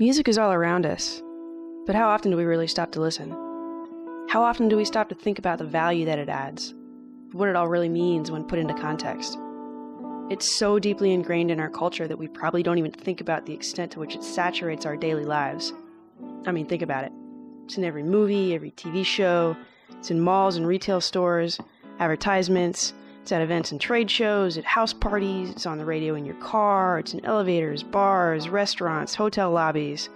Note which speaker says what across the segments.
Speaker 1: Music is all around us, but how often do we really stop to listen? How often do we stop to think about the value that it adds, what it all really means when put into context? It's so deeply ingrained in our culture that we probably don't even think about the extent to which it saturates our daily lives. I mean, think about it. It's in every movie, every TV show, it's in malls and retail stores, advertisements, it's at events and trade shows, at house parties, it's on the radio in your car, it's in elevators, bars, restaurants, hotel lobbies.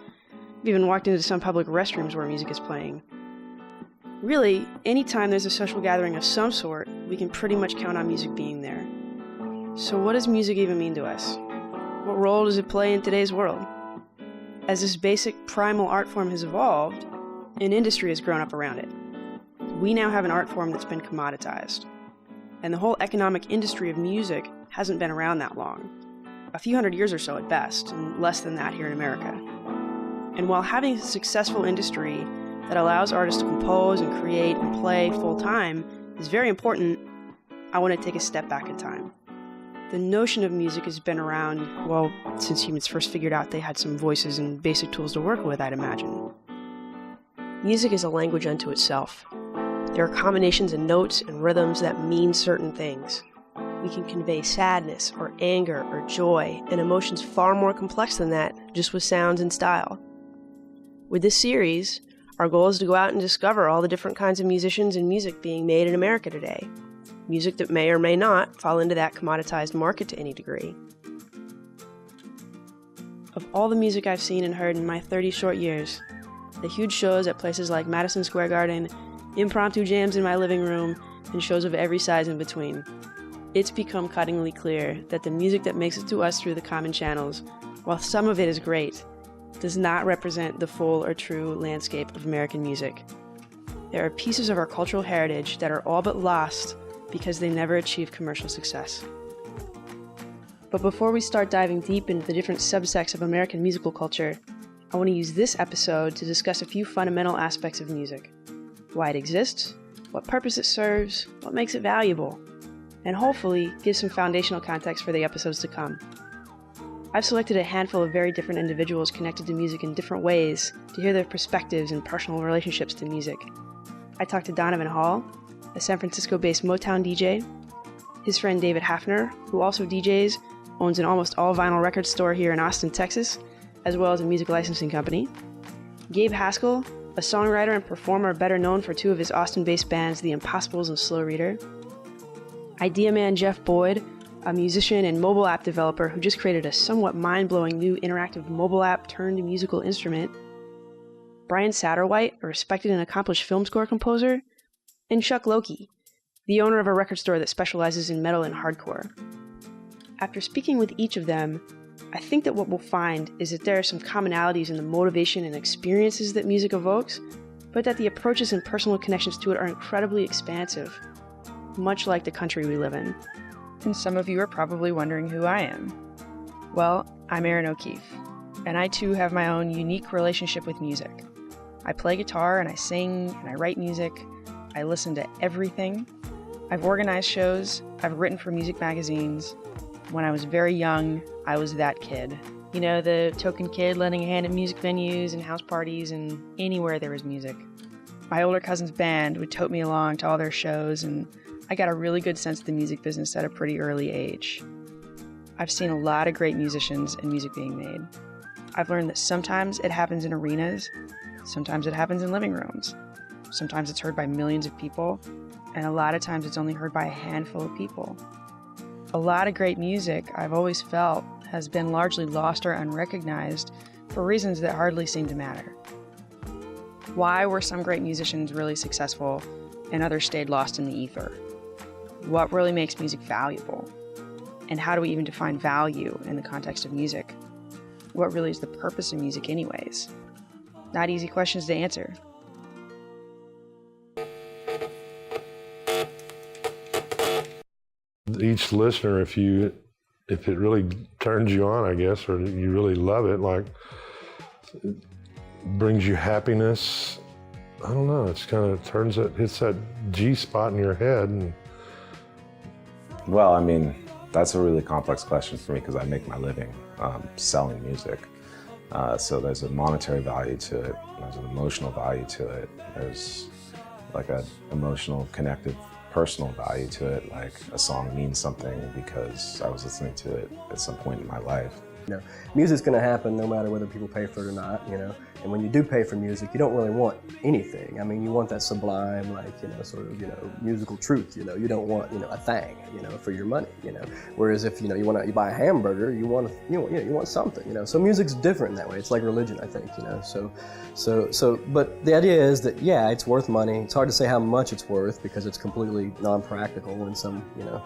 Speaker 1: I've even walked into some public restrooms where music is playing. Really, anytime there's a social gathering of some sort, we can pretty much count on music being there. So what does music even mean to us? What role does it play in today's world? As this basic primal art form has evolved, an industry has grown up around it. We now have an art form that's been commoditized. And the whole economic industry of music hasn't been around that long. A few hundred years or so at best, and less than that here in America. And while having a successful industry that allows artists to compose and create and play full-time is very important, I want to take a step back in time. The notion of music has been around, well, since humans first figured out they had some voices and basic tools to work with, I'd imagine. Music is a language unto itself. There are combinations of notes and rhythms that mean certain things. We can convey sadness or anger or joy and emotions far more complex than that, just with sounds and style. With this series, our goal is to go out and discover all the different kinds of musicians and music being made in America today. Music that may or may not fall into that commoditized market to any degree. Of all the music I've seen and heard in my 30 short years, the huge shows at places like Madison Square Garden, impromptu jams in my living room, and shows of every size in between, it's become cuttingly clear that the music that makes it to us through the common channels, while some of it is great, does not represent the full or true landscape of American music. There are pieces of our cultural heritage that are all but lost because they never achieved commercial success. But before we start diving deep into the different subsects of American musical culture, I want to use this episode to discuss a few fundamental aspects of music. Why it exists, what purpose it serves, what makes it valuable, and hopefully give some foundational context for the episodes to come. I've selected a handful of very different individuals connected to music in different ways to hear their perspectives and personal relationships to music. I talked to Donovan Hall, a San Francisco-based Motown DJ, his friend David Hafner, who also DJs, owns an almost all-vinyl record store here in Austin, Texas, as well as a music licensing company, Gabe Haskell, a songwriter and performer better known for two of his Austin-based bands, The Impossibles and Slow Reader, Idea Man Jeff Boyd, a musician and mobile app developer who just created a somewhat mind-blowing new interactive mobile app turned musical instrument, Brian Satterwhite, a respected and accomplished film score composer, and Chuck Loki, the owner of a record store that specializes in metal and hardcore. After speaking with each of them, I think that what we'll find is that there are some commonalities in the motivation and experiences that music evokes, but that the approaches and personal connections to it are incredibly expansive, much like the country we live in. And some of you are probably wondering who I am. Well, I'm Aaron O'Keefe, and I too have my own unique relationship with music. I play guitar and I sing and I write music. I listen to everything. I've organized shows. I've written for music magazines. When I was very young, I was that kid. You know, the token kid lending a hand at music venues and house parties and anywhere there was music. My older cousin's band would tote me along to all their shows, and I got a really good sense of the music business at a pretty early age. I've seen a lot of great musicians and music being made. I've learned that sometimes it happens in arenas, sometimes it happens in living rooms, sometimes it's heard by millions of people, and a lot of times it's only heard by a handful of people. A lot of great music, I've always felt, has been largely lost or unrecognized for reasons that hardly seem to matter. Why were some great musicians really successful and others stayed lost in the ether? What really makes music valuable? And how do we even define value in the context of music? What really is the purpose of music anyways? Not easy questions to answer.
Speaker 2: Each listener, if it really turns you on, I guess, or you really love it, like, it brings you happiness. I don't know, it's kind of hits that G spot in your head. And
Speaker 3: well, I mean, that's a really complex question for me because I make my living selling music. So there's a monetary value to it, there's an emotional value to it, there's like an emotional, connected, personal value to it. Like a song means something because I was listening to it at some point in my life.
Speaker 4: You know, music's going to happen no matter whether people pay for it or not, you know. And when you do pay for music, you don't really want anything. I mean, you want that sublime, like, you know, sort of, you know, musical truth, you know. You don't want, you know, a thing, you know, for your money, you know. Whereas if, you know, you buy a hamburger, you want something, you know. So music's different in that way. It's like religion, I think, you know. But the idea is that, yeah, it's worth money. It's hard to say how much it's worth because it's completely non-practical in some, you know,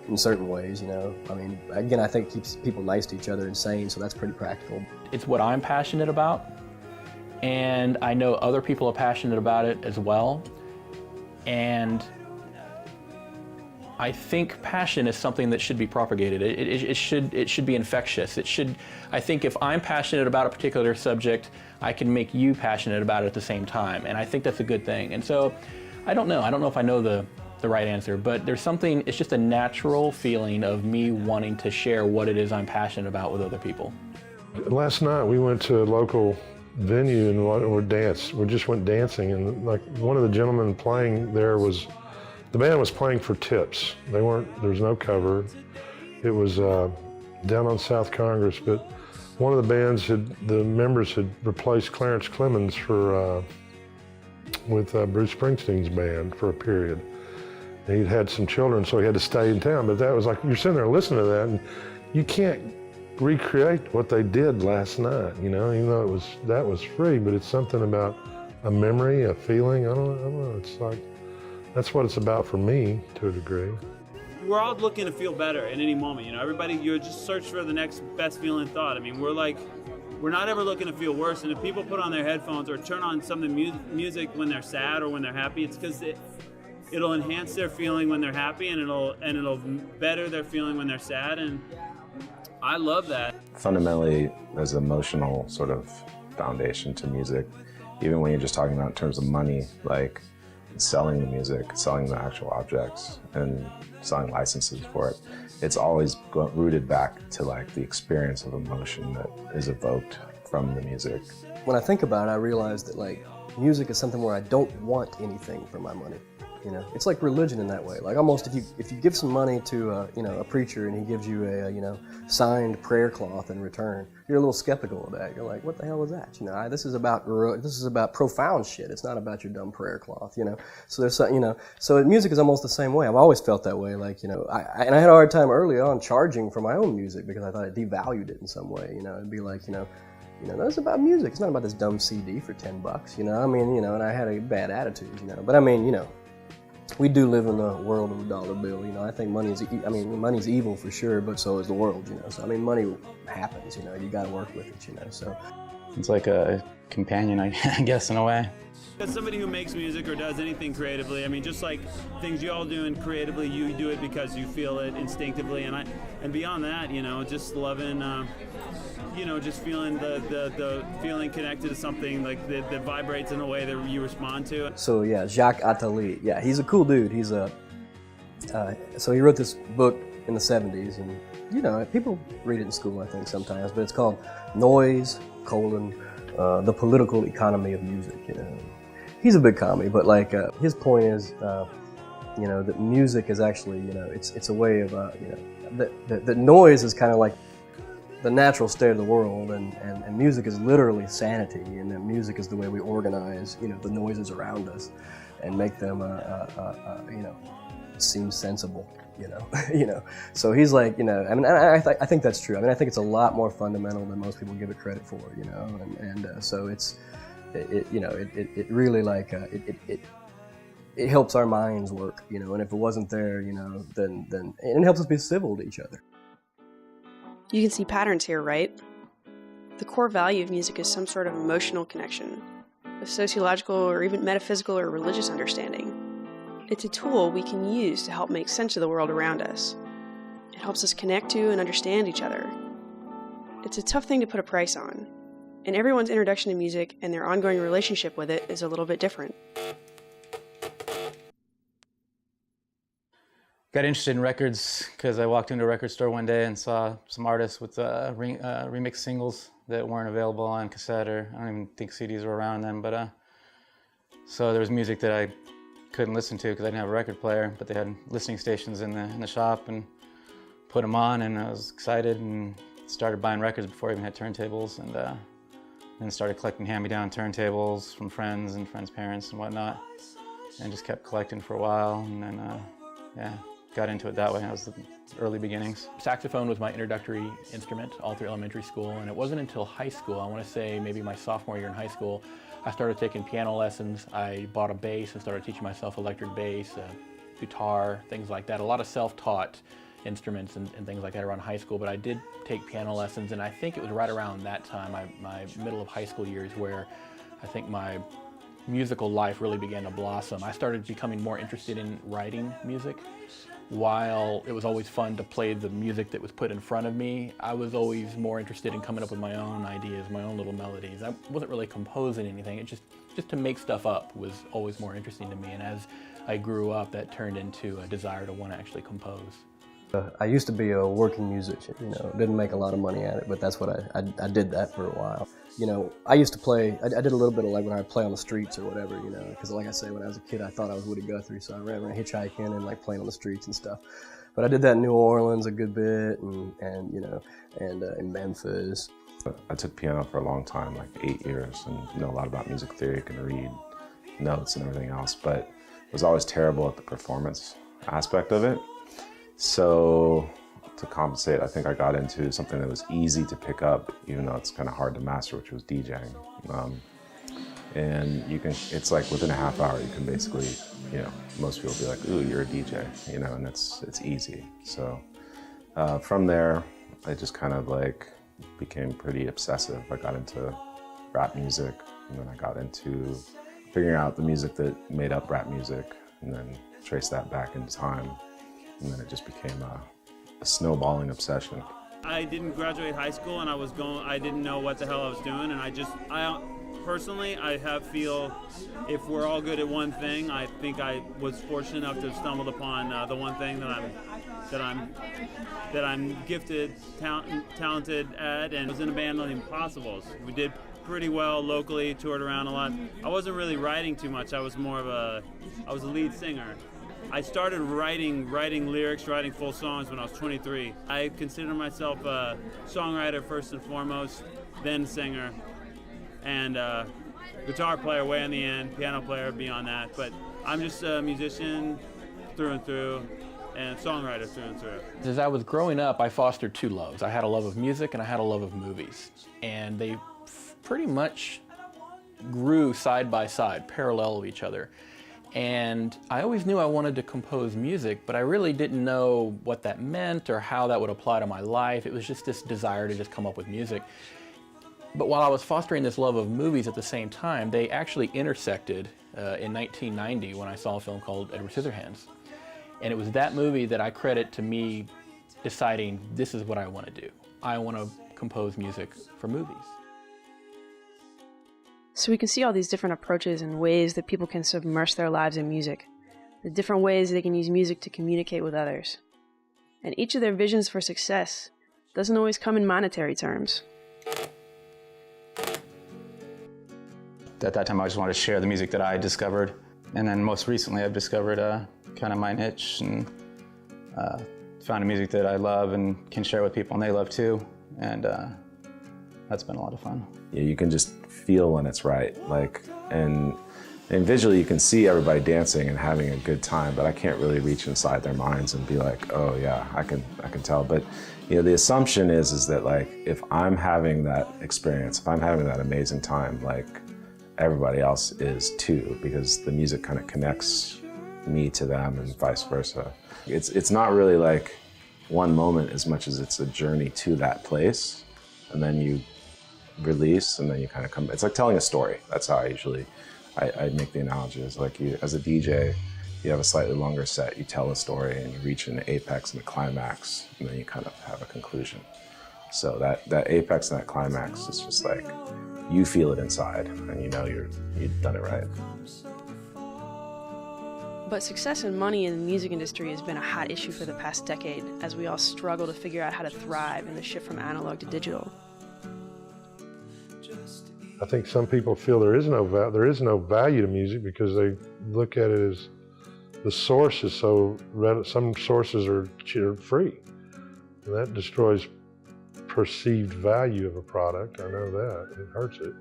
Speaker 4: in certain ways, you know. I mean, again, I think it keeps people nice to each other and sane, so that's pretty practical.
Speaker 5: It's what I'm passionate about, and I know other people are passionate about it as well. And I think passion is something that should be propagated. It should be infectious. I think if I'm passionate about a particular subject, I can make you passionate about it at the same time, and I think that's a good thing. And so, I don't know if I know the right answer, but there's something, it's just a natural feeling of me wanting to share what it is I'm passionate about with other people.
Speaker 2: Last night we went to a local venue and we just went dancing, and like one of the gentlemen playing there the band was playing for tips. There was no cover. It was down on South Congress, but one of the members had replaced Clarence Clemens with Bruce Springsteen's band for a period. He'd had some children, so he had to stay in town. But that was like, you're sitting there listening to that, and you can't recreate what they did last night, you know, even though that was free, but it's something about a memory, a feeling, I don't know, it's like, that's what it's about for me, to a degree.
Speaker 6: We're all looking to feel better at any moment, you know, everybody, you just search for the next best feeling thought. I mean, we're not ever looking to feel worse, and if people put on their headphones or turn on some of the music when they're sad or when they're happy, it's because it'll enhance their feeling when they're happy, and it'll better their feeling when they're sad, and I love that.
Speaker 3: Fundamentally, there's an emotional sort of foundation to music, even when you're just talking about in terms of money, like selling the music, selling the actual objects, and selling licenses for it. It's always rooted back to like the experience of emotion that is evoked from the music.
Speaker 4: When I think about it, I realize that like music is something where I don't want anything for my money. You know, it's like religion in that way. Like almost if you give some money to a preacher and he gives you a signed prayer cloth in return, you're a little skeptical of that. You're like, what the hell is that? You know, this is about profound shit. It's not about your dumb prayer cloth. You know, so there's so music is almost the same way. I've always felt that way. Like I had a hard time early on charging for my own music because I thought it devalued it in some way. You know, it'd be like that's about music. It's not about this dumb CD for $10. You know, I mean, and I had a bad attitude. You know, but I mean, we do live in a world of the dollar bill, you know. I think money's evil for sure, but so is the world, you know. So I mean, money happens, you know. You got to work with it, you know. So
Speaker 7: it's like a companion, I guess, in a way.
Speaker 6: As somebody who makes music or does anything creatively, I mean, just like things you all do creatively, you do it because you feel it instinctively, and beyond that, just loving. Just feeling the feeling connected to something like that vibrates in a way that you respond to it.
Speaker 4: So yeah, Jacques Attali, yeah, he's a cool dude. He's so he wrote this book in the 70s, and people read it in school, I think, sometimes, but it's called Noise: The Political Economy of Music. He's a big commie, but like his point is, that music is actually, it's a way of, that noise is kind of like the natural state of the world, and music is literally sanity, and that music is the way we organize, the noises around us, and make them, seem sensible, So he's like, I think that's true. I mean, I think it's a lot more fundamental than most people give it credit for, so it really like it helps our minds work, and if it wasn't there, then it helps us be civil to each other.
Speaker 1: You can see patterns here, right? The core value of music is some sort of emotional connection, a sociological or even metaphysical or religious understanding. It's a tool we can use to help make sense of the world around us. It helps us connect to and understand each other. It's a tough thing to put a price on, and everyone's introduction to music and their ongoing relationship with it is a little bit different.
Speaker 7: got interested in records because I walked into a record store one day and saw some artists with remix singles that weren't available on cassette, or I don't even think CDs were around then, but so there was music that I couldn't listen to because I didn't have a record player, but they had listening stations in the shop, and put them on, and I was excited and started buying records before I even had turntables, and then started collecting hand-me-down turntables from friends and friends' parents and whatnot, and just kept collecting for a while, and then yeah, got into it that way. That was the early beginnings.
Speaker 5: Saxophone was my introductory instrument all through elementary school, and it wasn't until high school, I want to say maybe my sophomore year in high school, I started taking piano lessons. I bought a bass and started teaching myself electric bass, guitar, things like that. A lot of self-taught instruments and things like that around high school, but I did take piano lessons, and I think it was right around that time, my middle of high school years, where I think my musical life really began to blossom. I started becoming more interested in writing music. While it was always fun to play the music that was put in front of me, I was always more interested in coming up with my own ideas, my own little melodies. I wasn't really composing anything. It just to make stuff up was always more interesting to me, and as I grew up, that turned into a desire to want to actually compose.
Speaker 4: I used to be a working musician, you know, didn't make a lot of money at it, but that's what I did that for a while. You know, I used to play, I did a little bit of like when I would play on the streets or whatever, you know, because like I say, when I was a kid, I thought I was Woody Guthrie, so I ran around hitchhiking and like playing on the streets and stuff. But I did that in New Orleans a good bit, and you know, and in Memphis.
Speaker 3: I took piano for a long time, like 8 years, and know a lot about music theory, can read notes and everything else, but was always terrible at the performance aspect of it. So to compensate, I think I got into something that was easy to pick up, even though it's kind of hard to master, which was DJing. And you can, it's like within a half hour, you can basically, you know, most people be like, ooh, you're a DJ, you know, and it's easy. So from there, I just kind of like became pretty obsessive. I got into rap music, and then I got into figuring out the music that made up rap music, and then traced that back in time. And then it just became a snowballing obsession.
Speaker 6: I didn't graduate high school, and I didn't know what the hell I was doing, and personally, I feel if we're all good at one thing, I think I was fortunate enough to have stumbled upon the one thing that I'm gifted, talented at, and was in a band named Impossibles. We did pretty well locally, toured around a lot. I wasn't really writing too much. I was a lead singer. I started writing lyrics, writing full songs when I was 23. I consider myself a songwriter first and foremost, then singer, and guitar player way in the end, piano player beyond that. But I'm just a musician through and through, and songwriter through and through.
Speaker 5: As I was growing up, I fostered two loves. I had a love of music and I had a love of movies. And they pretty much grew side by side, parallel of each other. And I always knew I wanted to compose music, but I really didn't know what that meant or how that would apply to my life. It was just this desire to just come up with music. But while I was fostering this love of movies at the same time, they actually intersected in 1990 when I saw a film called Edward Scissorhands. And it was that movie that I credit to me deciding this is what I want to do. I want to compose music for movies.
Speaker 1: So we can see all these different approaches and ways that people can submerge their lives in music, the different ways they can use music to communicate with others. And each of their visions for success doesn't always come in monetary terms.
Speaker 7: At that time, I just wanted to share the music that I discovered. And then most recently, I've discovered kind of my niche and found a music that I love and can share with people and they love too. And that's been a lot of fun.
Speaker 3: Yeah, you can just feel when it's right. Like, and visually you can see everybody dancing and having a good time, but I can't really reach inside their minds and be like, oh yeah, I can tell. But you know, the assumption is that like, if I'm having that experience, if I'm having that amazing time, like everybody else is too, because the music kind of connects me to them and vice versa. It's not really like one moment as much as it's a journey to that place, and then you release and then you kind of come. It's like telling a story. That's how I make the analogy. It's like you, as a DJ, you have a slightly longer set, you tell a story and you reach an apex and a climax, and then you kind of have a conclusion. So that apex and that climax is just like, you feel it inside and you know you've done it right.
Speaker 1: But success and money in the music industry has been a hot issue for the past decade, as we all struggle to figure out how to thrive in the shift from analog to digital.
Speaker 2: I think some people feel there is no value to music because they look at it as the source is so, some sources are free. And that destroys perceived value of a product. I know that. It hurts it.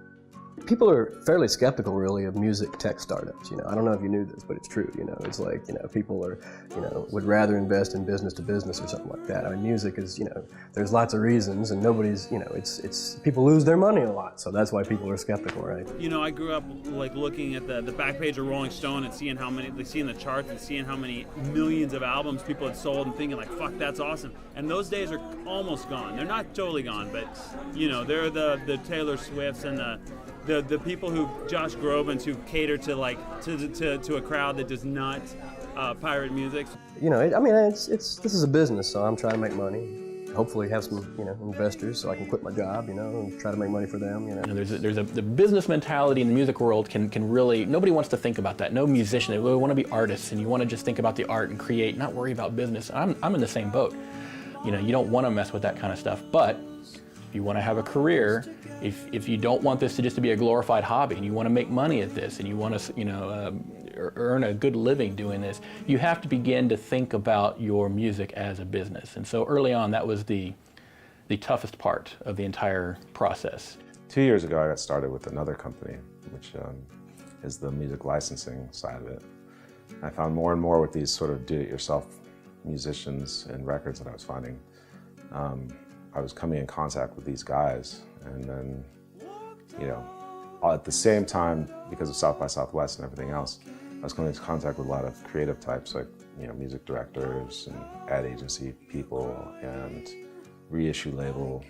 Speaker 4: People are fairly skeptical, really, of music tech startups. I don't know if you knew this, but it's true. It's like, people are, would rather invest in business to business or something like that. I mean, music is, there's lots of reasons, and nobody's, it's people lose their money a lot, so that's why people are skeptical, right?
Speaker 6: I grew up like looking at the back page of Rolling Stone and seeing seeing the charts and seeing how many millions of albums people had sold and thinking like, fuck, that's awesome. And those days are almost gone. They're not totally gone, but they're the Taylor Swifts and the people who Josh Groban's who cater to a crowd that does not pirate music.
Speaker 4: This is a business, so I'm trying to make money. Hopefully have some investors so I can quit my job, and try to make money for them.
Speaker 5: The business mentality in the music world can really, nobody wants to think about that. No musician, they really want to be artists, and you want to just think about the art and create, not worry about business. I'm in the same boat. You don't want to mess with that kind of stuff, but if you want to have a career, if you don't want this to just to be a glorified hobby and you want to make money at this and you want to earn a good living doing this, you have to begin to think about your music as a business. And so early on, that was the toughest part of the entire process.
Speaker 3: 2 years ago, I got started with another company, which is the music licensing side of it. I found more and more with these sort of do-it-yourself musicians and records that I was finding. I was coming in contact with these guys, and then, at the same time, because of South by Southwest and everything else, I was coming into contact with a lot of creative types, like, music directors and ad agency people and reissue label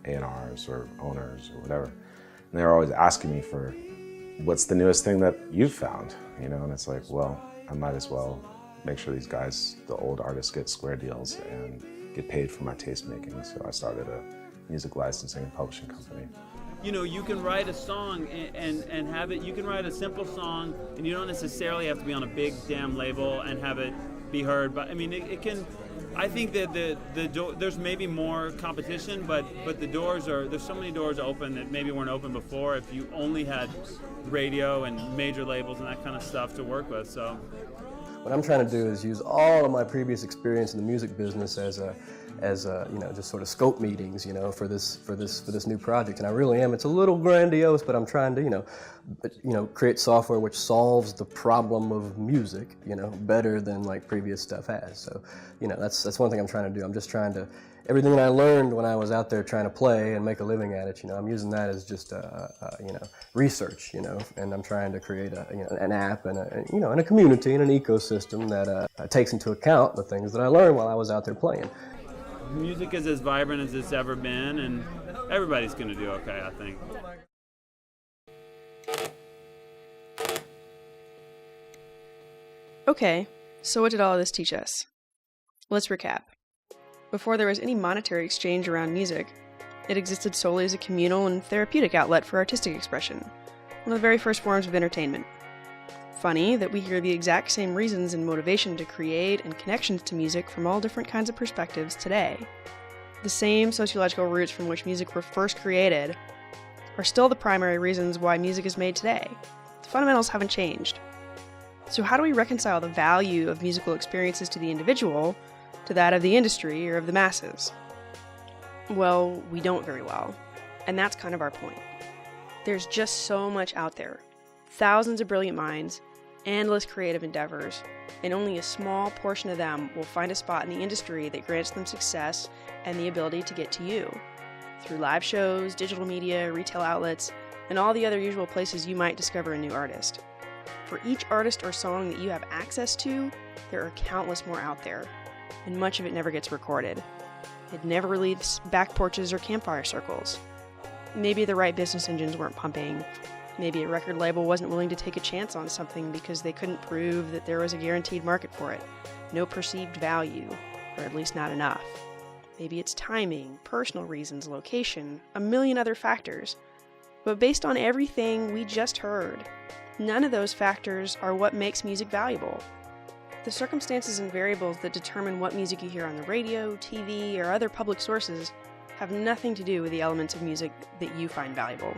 Speaker 3: A&Rs or owners or whatever. And they were always asking me for, what's the newest thing that you've found? And it's like, well, I might as well make sure these guys, the old artists, get square deals and get paid for my taste making. So I started a music licensing and publishing company.
Speaker 6: You can write a song and have it, you can write a simple song and you don't necessarily have to be on a big damn label and have it be heard. But it can, I think that there's maybe more competition, but there's so many doors open that maybe weren't open before if you only had radio and major labels and that kind of stuff to work with. So
Speaker 4: what I'm trying to do is use all of my previous experience in the music business as just sort of scope meetings, for this new project. And I really am. It's a little grandiose, but I'm trying to, create software which solves the problem of music, better than like previous stuff has. So, that's one thing I'm trying to do. I'm just trying to, everything that I learned when I was out there trying to play and make a living at it, I'm using that as just, research, and I'm trying to create an app and a community and an ecosystem that takes into account the things that I learned while I was out there playing.
Speaker 6: Music is as vibrant as it's ever been, and everybody's going to do okay, I think.
Speaker 1: Okay, so what did all of this teach us? Let's recap. Before there was any monetary exchange around music, it existed solely as a communal and therapeutic outlet for artistic expression, one of the very first forms of entertainment. Funny that we hear the exact same reasons and motivation to create and connections to music from all different kinds of perspectives today. The same sociological roots from which music were first created are still the primary reasons why music is made today. The fundamentals haven't changed. So how do we reconcile the value of musical experiences to the individual to that of the industry or of the masses? Well, we don't very well. And that's kind of our point. There's just so much out there. Thousands of brilliant minds, endless creative endeavors, and only a small portion of them will find a spot in the industry that grants them success and the ability to get to you, through live shows, digital media, retail outlets, and all the other usual places you might discover a new artist. For each artist or song that you have access to, there are countless more out there, and much of it never gets recorded. It never leaves back porches or campfire circles. Maybe the right business engines weren't pumping. Maybe a record label wasn't willing to take a chance on something because they couldn't prove that there was a guaranteed market for it. No perceived value, or at least not enough. Maybe it's timing, personal reasons, location, a million other factors. But based on everything we just heard, none of those factors are what makes music valuable. The circumstances and variables that determine what music you hear on the radio, TV, or other public sources have nothing to do with the elements of music that you find valuable.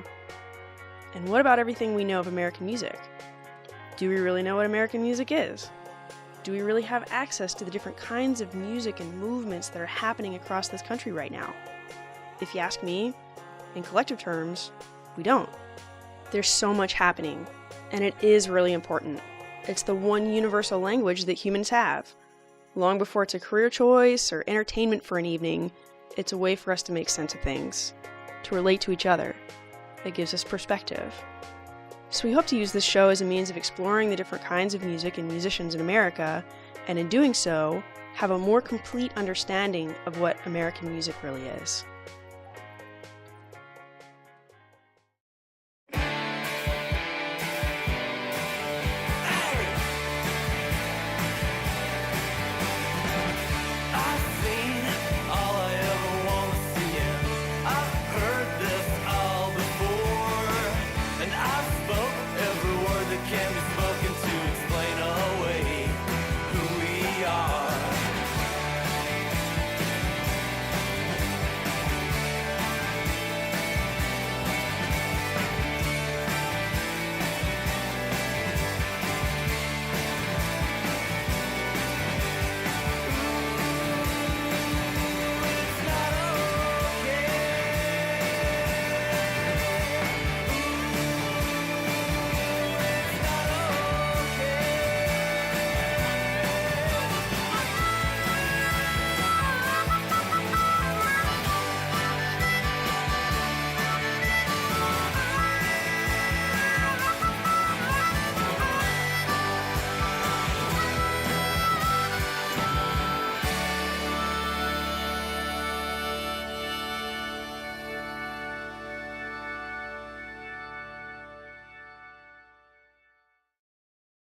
Speaker 1: And what about everything we know of American music? Do we really know what American music is? Do we really have access to the different kinds of music and movements that are happening across this country right now? If you ask me, in collective terms, we don't. There's so much happening, and it is really important. It's the one universal language that humans have. Long before it's a career choice or entertainment for an evening, it's a way for us to make sense of things, to relate to each other. It gives us perspective. So we hope to use this show as a means of exploring the different kinds of music and musicians in America, and in doing so, have a more complete understanding of what American music really is.
Speaker 8: Can be